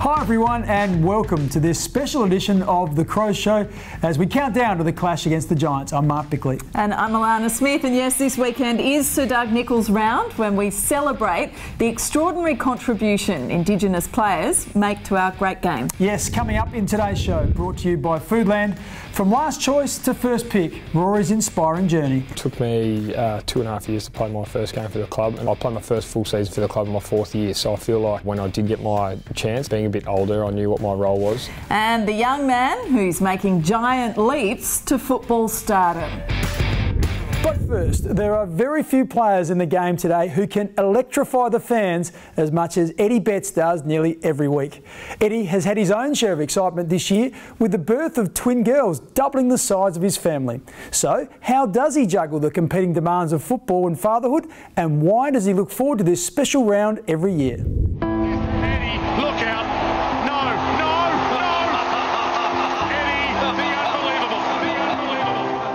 Hi everyone and welcome to this special edition of The Crows Show as we count down to the clash against the Giants. I'm Mark Bickley. And I'm Alana Smith, and yes, this weekend is Sir Doug Nichols round when we celebrate the extraordinary contribution Indigenous players make to our great game. Yes, coming up in today's show, brought to you by Foodland. From last choice to first pick, Rory's inspiring journey. It took me 2.5 years to play my first game for the club, and I played my first full season for the club in my 4th year, so I feel like when I did get my chance, being a bit older, I knew what my role was. And the young man who's making giant leaps to football stardom. But first, there are very few players in the game today who can electrify the fans as much as Eddie Betts does nearly every week. Eddie has had his own share of excitement this year with the birth of twin girls, doubling the size of his family. So, how does he juggle the competing demands of football and fatherhood, and why does he look forward to this special round every year? Eddie, look out!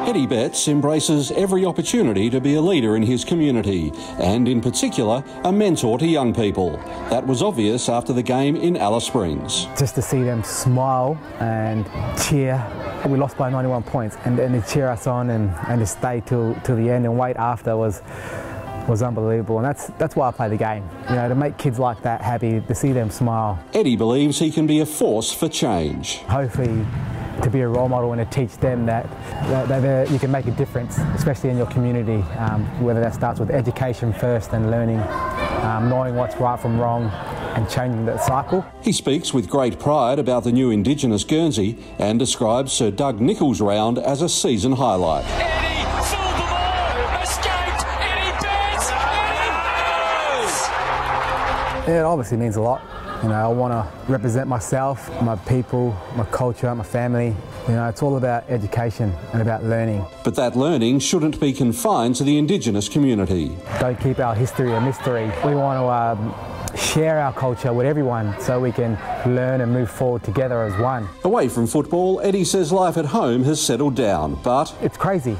Eddie Betts embraces every opportunity to be a leader in his community and, in particular, a mentor to young people. That was obvious after the game in Alice Springs. Just to see them smile and cheer. We lost by 91 points and then to cheer us on and to stay till the end and wait after was unbelievable, and that's why I play the game. You know, to make kids like that happy, to see them smile. Eddie believes he can be a force for change. Hopefully, to be a role model and to teach them that you can make a difference, especially in your community, whether that starts with education first and learning, knowing what's right from wrong and changing that cycle. He speaks with great pride about the new Indigenous Guernsey and describes Sir Doug Nichols' round as a season highlight. Eddie, full the ball, escaped, Eddie Betts, Eddie goes! Yeah, it obviously means a lot. You know, I want to represent myself, my people, my culture, my family. You know, it's all about education and about learning. But that learning shouldn't be confined to the Indigenous community. Don't keep our history a mystery. We want to share our culture with everyone so we can learn and move forward together as one. Away from football, Eddie says life at home has settled down, but it's crazy.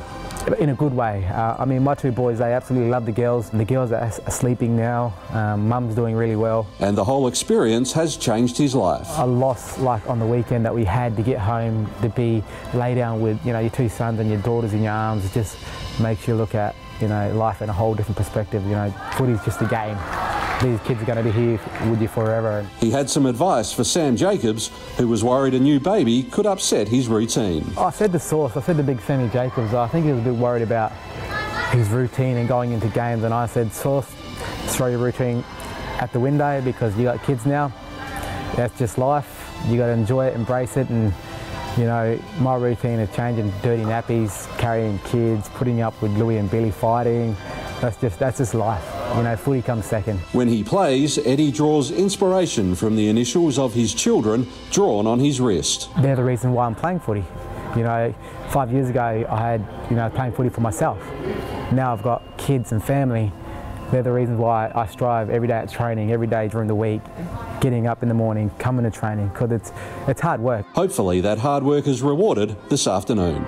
In a good way. I mean, my two boys, they absolutely love the girls. The girls are sleeping now. Mum's doing really well. And the whole experience has changed his life. A loss like on the weekend that we had to get home, to be lay down with, you know, your two sons and your daughters in your arms, it just makes you look at, you know, life in a whole different perspective. You know, footy's just a game. These kids are going to be here with you forever. He had some advice for Sam Jacobs, who was worried a new baby could upset his routine. I said to Source, I said to big Sammy Jacobs, I think he was a bit worried about his routine and going into games, and I said, Source, throw your routine at the window because you got kids now. That's just life. You got to enjoy it, embrace it, and you know, my routine of changing dirty nappies, carrying kids, putting up with Louie and Billy fighting, that's just life. You know, footy comes second. When he plays, Eddie draws inspiration from the initials of his children drawn on his wrist. They're the reason why I'm playing footy. You know, 5 years ago I had, you know, playing footy for myself. Now I've got kids and family. They're the reasons why I strive every day at training, every day during the week, getting up in the morning, coming to training, because it's hard work. Hopefully that hard work is rewarded this afternoon.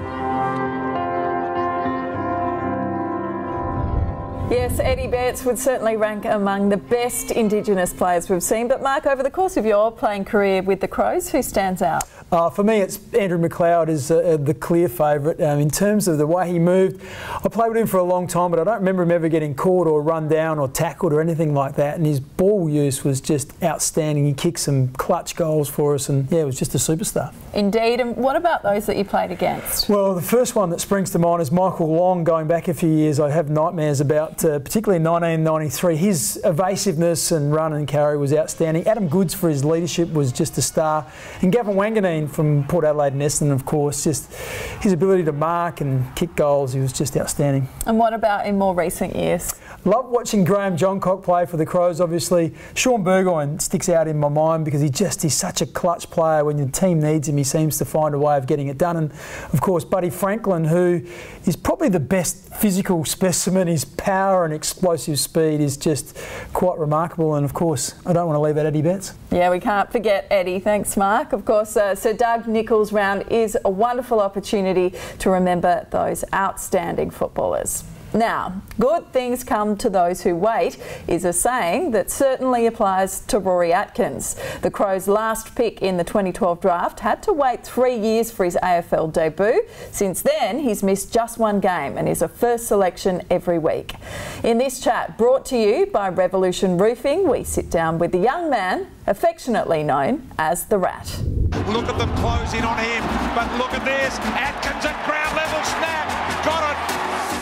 Yes, Eddie Betts would certainly rank among the best Indigenous players we've seen. But Mark, over the course of your playing career with the Crows, who stands out? For me, it's Andrew McLeod is the clear favourite. In terms of the way he moved, I played with him for a long time, but I don't remember him ever getting caught or run down or tackled or anything like that. And his ball use was just outstanding. He kicked some clutch goals for us, and yeah, it was just a superstar. Indeed. And what about those that you played against? Well, the first one that springs to mind is Michael Long. Going back a few years, I have nightmares about, particularly in 1993. His evasiveness and run and carry was outstanding. Adam Goods, for his leadership, was just a star. And Gavin Wanganeen from Port Adelaide and Essendon, of course, just his ability to mark and kick goals, he was just outstanding. And what about in more recent years? Love watching Graham Johncock play for the Crows, obviously. Sean Burgoyne sticks out in my mind because he's such a clutch player. When your team needs him, he seems to find a way of getting it done. And, of course, Buddy Franklin, who is probably the best physical specimen. His power and explosive speed is just quite remarkable. And, of course, I don't want to leave out Eddie Betts. Yeah, we can't forget Eddie. Thanks, Mark. Of course, Sir Doug Nichols round is a wonderful opportunity to remember those outstanding footballers. Now, good things come to those who wait is a saying that certainly applies to Rory Atkins. The Crows' last pick in the 2012 draft had to wait 3 years for his AFL debut. Since then, he's missed just one game and is a first selection every week. In this chat, brought to you by Revolution Roofing, we sit down with the young man affectionately known as the Rat. Look at them closing on him, but look at this. Atkins at ground level snap. Got it.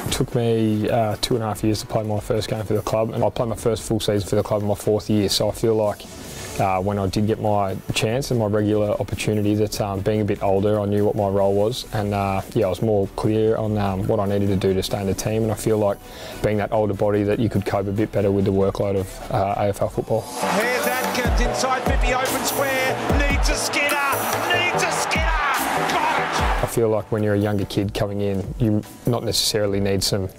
It took me 2.5 years to play my first game for the club, and I played my first full season for the club in my 4th year, so I feel like when I did get my chance and my regular opportunity that being a bit older I knew what my role was, and yeah, I was more clear on what I needed to do to stay in the team, and I feel like being that older body that you could cope a bit better with the workload of AFL football. Here's Atkins inside 50 open square, needs a skidder, needs a skidder, got it! I feel like when you're a younger kid coming in, you not necessarily need some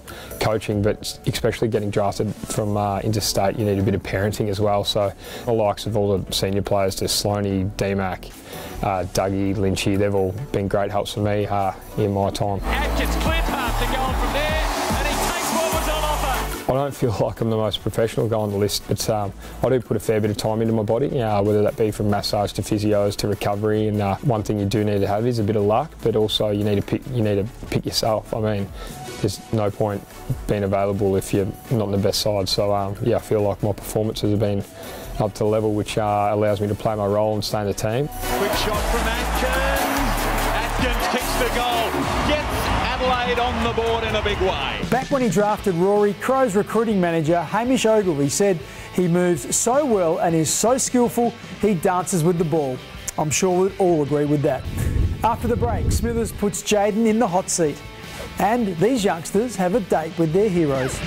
coaching, but especially getting drafted from interstate, you need a bit of parenting as well. So the likes of all the senior players, to Sloaney, D-Mac, Dougie, Lynchy, they've all been great helps for me in my time. Atkins clear path to go on from there, and he takes what was on offer. I don't feel like I'm the most professional guy on the list, but I do put a fair bit of time into my body, whether that be from massage to physios to recovery. And one thing you do need to have is a bit of luck, but also you need to pick yourself. I mean, there's no point being available if you're not in the best side. So yeah, I feel like my performances have been up to the level which allows me to play my role and stay in the team. Quick shot from Atkins. Atkins kicks the goal. Gets Adelaide on the board in a big way. Back when he drafted Rory, Crows recruiting manager Hamish Ogilvie said he moves so well and is so skillful he dances with the ball. I'm sure we'd all agree with that. After the break, Smithers puts Jaden in the hot seat. And these youngsters have a date with their heroes.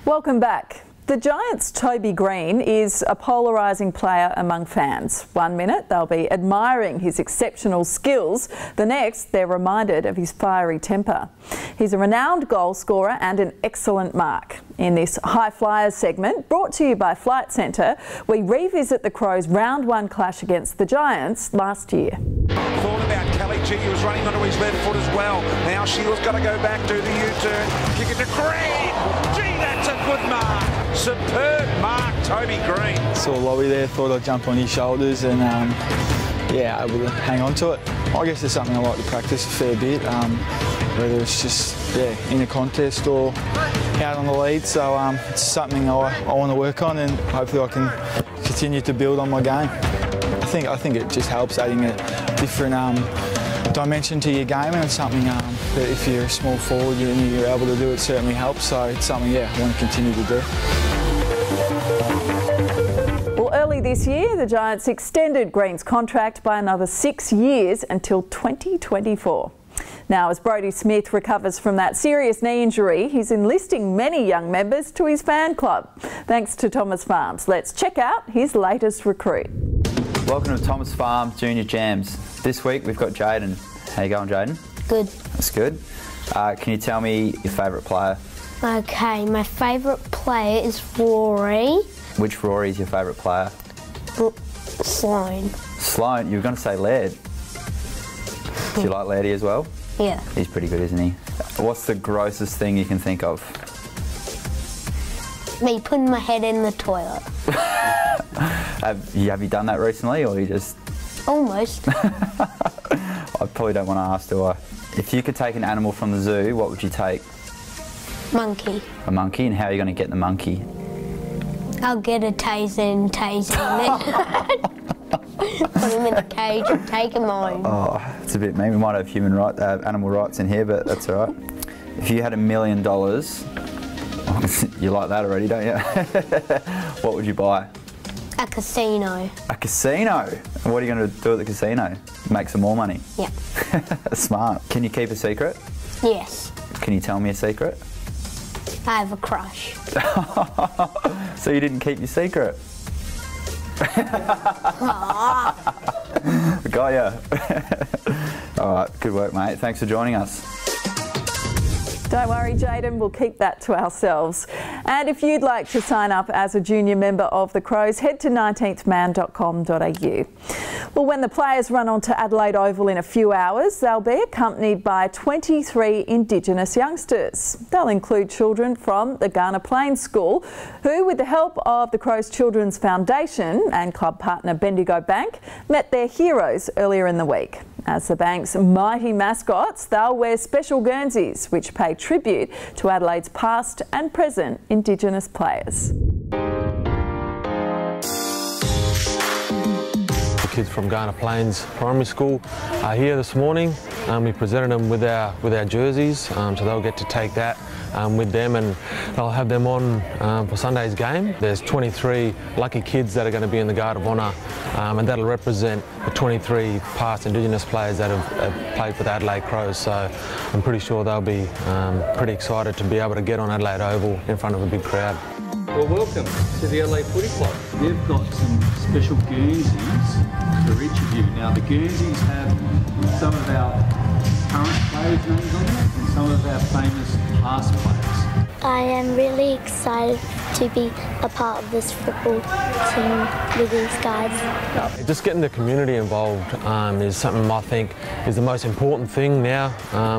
Welcome back. The Giants' Toby Green is a polarising player among fans. 1 minute they'll be admiring his exceptional skills, the next they're reminded of his fiery temper. He's a renowned goal scorer and an excellent mark. In this High Flyers segment, brought to you by Flight Centre, we revisit the Crows' round 1 clash against the Giants last year. Thought about Kelly G, he was running onto his left foot as well. Now Sheila's got to go back, do the U-turn, kick it to Green. Gee, that's a good mark. Superb mark, Toby Green. Saw Lobby there, thought I'd jump on his shoulders and yeah, able to hang on to it. I guess it's something I like to practice a fair bit, whether it's just in a contest or out on the lead. So it's something I want to work on, and hopefully I can continue to build on my game. I think it just helps adding a different dimension to your game, and it's something that if you're a small forward you're able to do, it certainly helps. So it's something I want to continue to do. Well, early this year, the Giants extended Green's contract by another 6 years until 2024. Now, as Brodie Smith recovers from that serious knee injury, he's enlisting many young members to his fan club. Thanks to Thomas Farms. Let's check out his latest recruit. Welcome to Thomas Farms Junior Jams. This week we've got Jaden. How you going, Jaden? Good. That's good. Can you tell me your favourite player? Okay, my favourite player is Rory. Which Rory is your favourite player? Sloan. Sloan? You were going to say Laird. Do you like Lairdy as well? Yeah. He's pretty good, isn't he? What's the grossest thing you can think of? Me putting my head in the toilet. Have you done that recently, or you just... Almost. I probably don't want to ask, do I? If you could take an animal from the zoo, what would you take? Monkey. A monkey? And how are you going to get the monkey? I'll get a taser and tase him. Put him in a cage and take him home. Oh, it's a bit mean. We might have animal rights in here, but that's all right. If you had $1 million, you like that already, don't you? What would you buy? A casino. A casino? And what are you going to do at the casino? Make some more money? Yeah. Smart. Can you keep a secret? Yes. Can you tell me a secret? I have a crush. So you didn't keep your secret? Got ya. All right, good work, mate. Thanks for joining us. Don't worry, Jayden, we'll keep that to ourselves. And if you'd like to sign up as a junior member of the Crows, head to 19thman.com.au. Well, when the players run onto Adelaide Oval in a few hours, they'll be accompanied by 23 Indigenous youngsters. They'll include children from the Ghana Plains School, who, with the help of the Crows Children's Foundation and club partner Bendigo Bank, met their heroes earlier in the week. As the bank's mighty mascots, they'll wear special Guernseys, which pay tribute to Adelaide's past and present Indigenous players. The kids from Ghana Plains Primary School are here this morning. We presented them with our jerseys, so they'll get to take that with them, and they'll have them on for Sunday's game. There's 23 lucky kids that are going to be in the Guard of Honour, and that'll represent the 23 past Indigenous players that have played for the Adelaide Crows. So I'm pretty sure they'll be pretty excited to be able to get on Adelaide Oval in front of a big crowd. Well, welcome to the Adelaide Footy Club. They've got some special Guernseys for each of you. Now, the Guernseys have some of our current players' names on it and some of our famous past players. I am really excited to be a part of this football team with these guys. Just getting the community involved is something I think is the most important thing now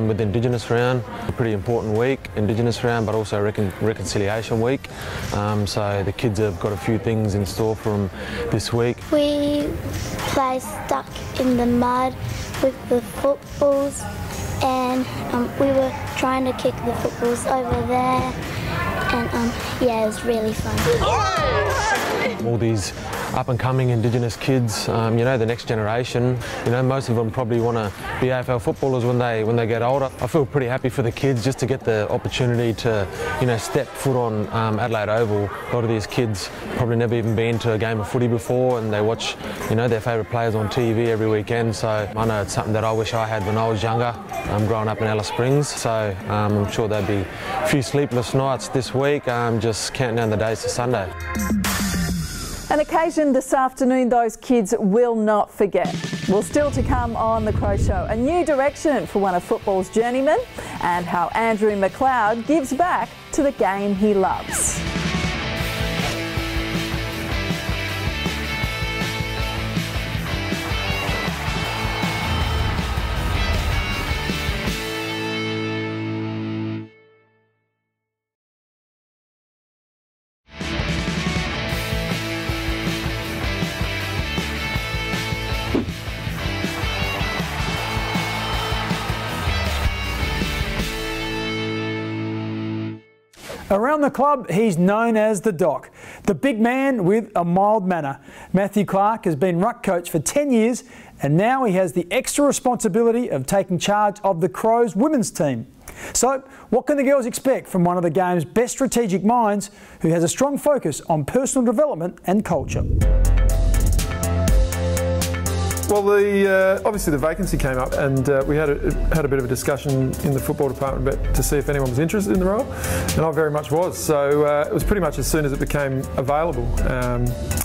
with Indigenous Round. A pretty important week, Indigenous Round, but also Reconciliation Week. So the kids have got a few things in store for them this week. We play stuck in the mud with the footballs, and we were trying to kick the footballs over there, and yeah, it was really fun. All these up-and-coming Indigenous kids, you know, the next generation, you know, most of them probably want to be AFL footballers when they get older. I feel pretty happy for the kids just to get the opportunity to, you know, step foot on Adelaide Oval. A lot of these kids probably never even been to a game of footy before, and they watch, you know, their favourite players on TV every weekend. So I know it's something that I wish I had when I was younger, growing up in Alice Springs. So I'm sure there'll be a few sleepless nights this week, just counting down the days to Sunday. An occasion this afternoon those kids will not forget. Well, still to come on The Crow Show, a new direction for one of football's journeymen and how Andrew McLeod gives back to the game he loves. Around the club, he's known as the Doc, the big man with a mild manner. Matthew Clarke has been ruck coach for 10 years, and now he has the extra responsibility of taking charge of the Crows women's team. So, what can the girls expect from one of the game's best strategic minds who has a strong focus on personal development and culture? Well, obviously the vacancy came up, and we had a bit of a discussion in the football department to see if anyone was interested in the role, and I very much was. So it was pretty much as soon as it became available,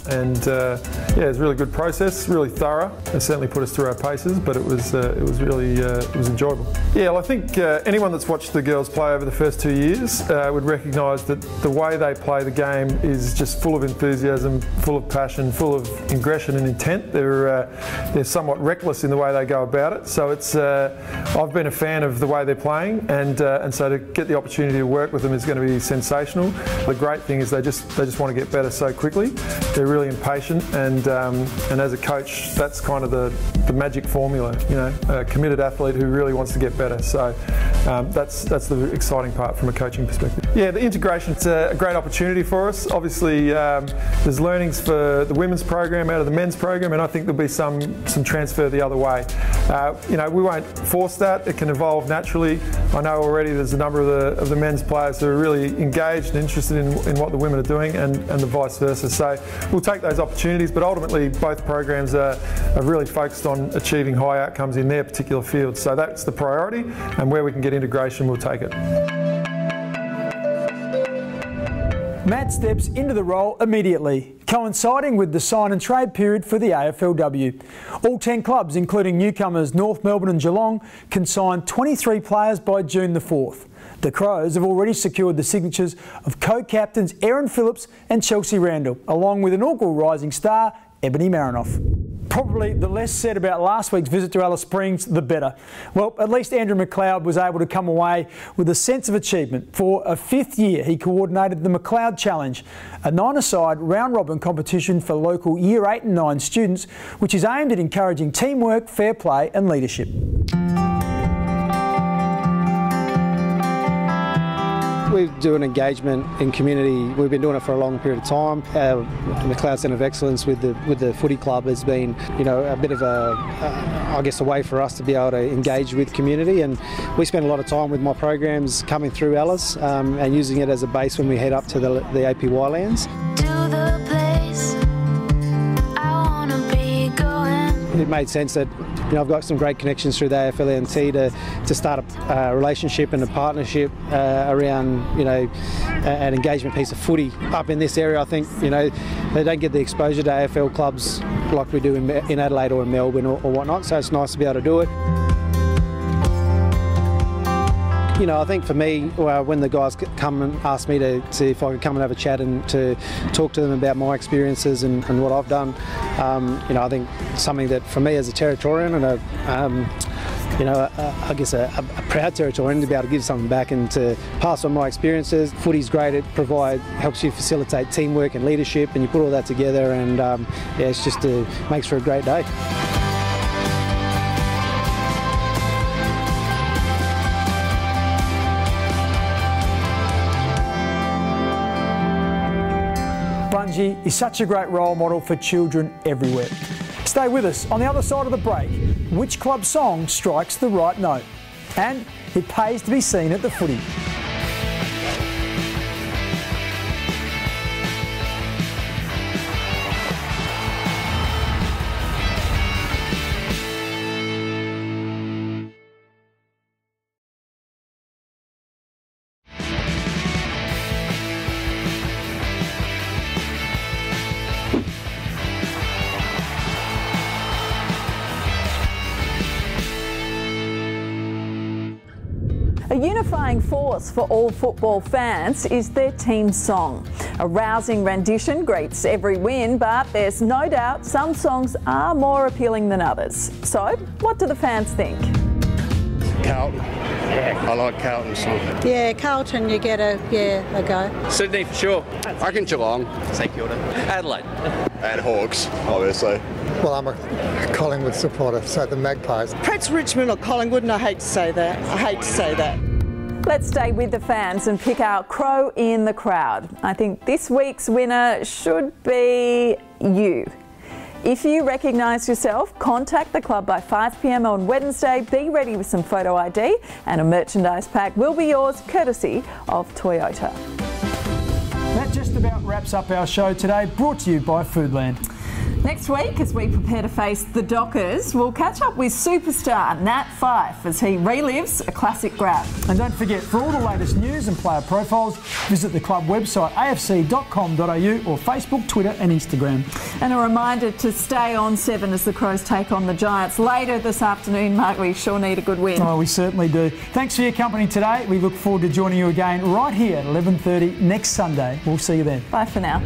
yeah, it was a really good process, really thorough. It certainly put us through our paces, but it was really enjoyable. Yeah, well, I think anyone that's watched the girls play over the first 2 years would recognise that the way they play the game is just full of enthusiasm, full of passion, full of aggression and intent. They're somewhat reckless in the way they go about it. So it's I've been a fan of the way they're playing, and so to get the opportunity to work with them is going to be sensational. The great thing is they just want to get better so quickly. They're really impatient, and as a coach, that's kind of the magic formula. You know, a committed athlete who really wants to get better. So that's the exciting part from a coaching perspective. Yeah, the integration's a great opportunity for us. Obviously, there's learnings for the women's program out of the men's program, and I think there'll be some transfer the other way. You know, we won't force that. It can evolve naturally. I know already there's a number of the men's players who are really engaged and interested in what the women are doing, and the vice versa. So we'll take those opportunities, but ultimately both programs are really focused on achieving high outcomes in their particular field. So that's the priority, and where we can get integration, we'll take it. Matt steps into the role immediately, coinciding with the sign and trade period for the AFLW. All 10 clubs, including newcomers North Melbourne and Geelong, can sign 23 players by June the 4th. The Crows have already secured the signatures of co-captains Aaron Phillips and Chelsea Randall, along with inaugural rising star Ebony Marinoff. Probably the less said about last week's visit to Alice Springs, the better. Well, at least Andrew McLeod was able to come away with a sense of achievement. For a 5th year, he coordinated the McLeod Challenge, a 9-a-side round-robin competition for local Year 8 and 9 students, which is aimed at encouraging teamwork, fair play and leadership. We do an engagement in community. We've been doing it for a long period of time. Our McLeod Centre of Excellence with the footy club has been, a bit of a way for us to be able to engage with community. And we spend a lot of time with my programs coming through Alice and using it as a base when we head up to the APY lands. It made sense that I've got some great connections through the AFLNT to start a relationship and a partnership around an engagement piece of footy up in this area. I think they don't get the exposure to AFL clubs like we do in Adelaide or in Melbourne or whatnot, so it's nice to be able to do it. I think for me, when the guys come and ask me to see if I could come and have a chat and to talk to them about my experiences and what I've done, I think something that for me as a Territorian and I guess a proud Territorian to be able to give something back and to pass on my experiences. Footy's great, it helps you facilitate teamwork and leadership, and you put all that together and it's just makes for a great day. Bungie is such a great role model for children everywhere. Stay with us. On the other side of the break, which club song strikes the right note? And it pays to be seen at the footy. A unifying force for all football fans is their team song. A rousing rendition greets every win, but there's no doubt some songs are more appealing than others. So, what do the fans think? Carlton. Yeah. I like Carlton's song. Yeah, Carlton, you get a go. Sydney for sure. I reckon Geelong. St Kilda. Adelaide. And Hawks, obviously. Well, I'm a Collingwood supporter, so the Magpies. Perhaps Richmond or Collingwood, and I hate to say that. Let's stay with the fans and pick our crow in the crowd. I think this week's winner should be you. If you recognise yourself, contact the club by 5 p.m. on Wednesday. Be ready with some photo ID and a merchandise pack will be yours courtesy of Toyota. That just about wraps up our show today, brought to you by Foodland. Next week, as we prepare to face the Dockers, we'll catch up with superstar Nat Fyfe as he relives a classic grab. And don't forget, for all the latest news and player profiles, visit the club website afc.com.au or Facebook, Twitter and Instagram. And a reminder to stay on 7 as the Crows take on the Giants later this afternoon. Mark, we sure need a good win. Oh, we certainly do. Thanks for your company today. We look forward to joining you again right here at 11:30 next Sunday. We'll see you then. Bye for now.